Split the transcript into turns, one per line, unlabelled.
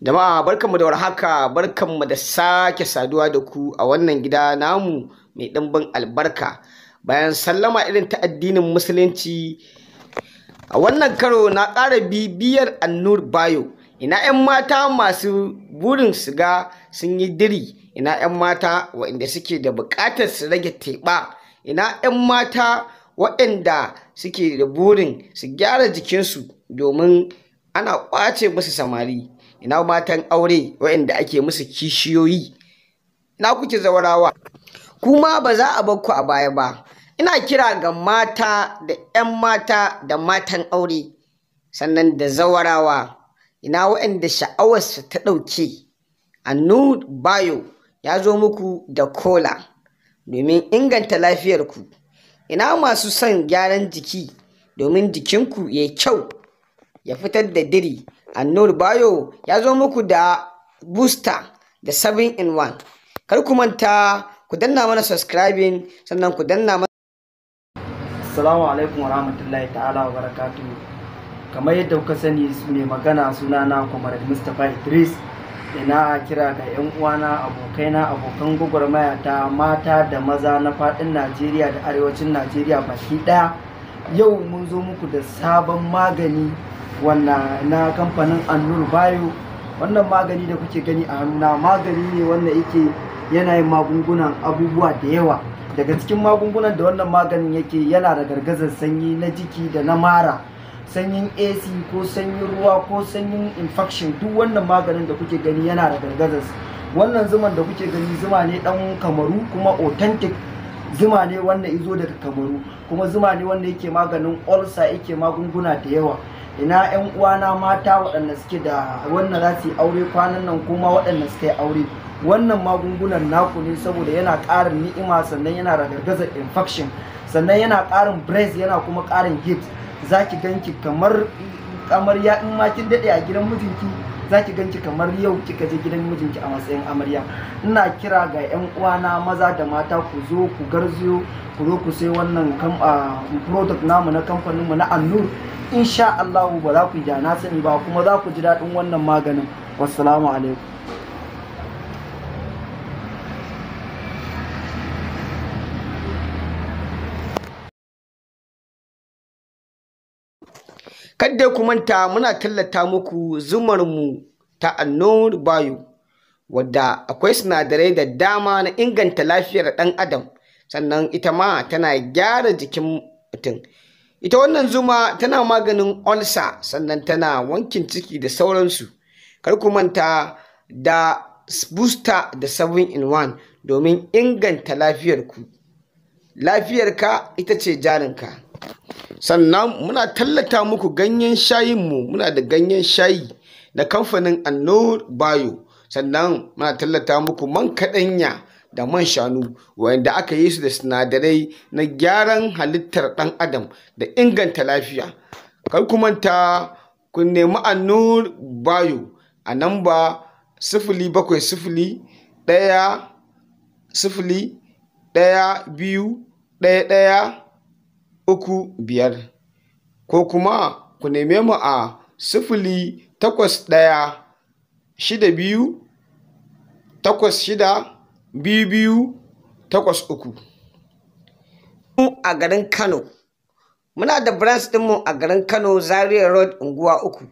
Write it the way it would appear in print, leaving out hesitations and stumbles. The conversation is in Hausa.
Jama'a barkanmu da warhaka, barkanmu da sake saduwa da ku a wannan gida namu mai ɗimbin albarka. Bayan sallama irin ta addinin Musulunci, a wannan karo na ƙara bibiyar Annur Bayo. Ina 'yan mata masu burin su ga sun yi diri, ina 'yan mata waɗanda suke da buƙatar su rage teɓa, ina 'yan mata waɗanda suke da burin su gyara jikinsu domin ana ƙwace musu samari. Ina matan aure waɗanda ake musu kishiyoyi, ina kuke zawarawa, kuma ba za a bar ku a baya ba. Ina kira ga mata da 'yan mata da matan aure sannan da zawarawa, ina waɗanda sha'awarsu ta ɗauke. Annur Bayo ya zo muku da kola domin inganta lafiyarku. Ina masu son gyaran jiki domin jikinku ya yi kyau ya fitar da diri. Annur Bayo ya zo muku da booster da 7-in-1. Kar ku manta ku danna mana subscribing sannan ku danna mana.
Assalamu alaikum wa rahmatullahi ta'ala wa barakatuhu. Kamar yadda kuka sani mai magana sunana Comrade Mustapha Idris. Ina kira ga 'yan uwana, abokaina, abokan gwagwarmaya ta mata da maza na faɗin Najeriya da arewacin Najeriya baki ɗaya. Yau mun zo muku da sabon magani wannan na kamfanin Annur Bayo. Wannan magani da kuke gani a hannuna magani ne wanda yake yana yin magungunan abubuwa da yawa. Daga cikin magungunan da wannan maganin yake yana da gargazar sanyi na jiki da na mara, sanyin AC ko sanyin ruwa ko sanyin infection. Duk wannan maganin da kuke gani yana da gargazar. Wannan zuman da kuke gani zuma ne dan Kamaru, kuma authentic zuma ne wanda izo daga Kamaru, kuma zuma ne wanda yake maganin ulcer, yake magunguna da yawa. Ina 'yan uwana mata waɗanda suke da wannan za su yi aure kwanan nan, kuma waɗanda suka yi aure, wannan magungunan naku ne, saboda yana ƙarin ni'ima, sannan yana da gargazar infection, sannan yana ƙarin breast, yana kuma ƙarin hips. Za ki ganki kamar amarya in ma kin daɗe a gidan mijinki, za ki ganki kamar yau kika je gidan mijinki a matsayin amarya. Ina kira ga 'yan uwana maza da mata, ku zo ku garzayo, ku zo ku sai wannan product namu na kamfaninmu na Annur. Insha Allah ba za ku ja na sani ba, kuma za ku ji daɗin wannan maganin. Wassalamu alaikum.
Kadda ku manta muna tallata muku zumarmu ta Annur Bayo, wadda akwai sinadarai da dama na inganta lafiyar ɗan adam, sannan ita ma tana gyara jikin mutum. Ita wannan zuma tana maganin ulcer, sannan tana wankin ciki da sauransu. Kar ku manta da booster da 7-in-1 domin inganta lafiyarku. Lafiyarka ita ce jarinka. Sannan muna tallata muku ganyen shayinmu, muna da ganyen shayi na kamfanin Annur Bayo. Sannan muna tallata muku man kaɗanya da man shanu, wanda aka yi su da sinadarai na gyaran halittar ɗan adam da inganta lafiya. Kar ku manta ku nemi Annur Bayo a namba 070-101-211-35, ko kuma ku neme mu a 08162862283. A garin Kano muna da branch ɗinmu a garin Kano, Zaria Road, unguwa 3.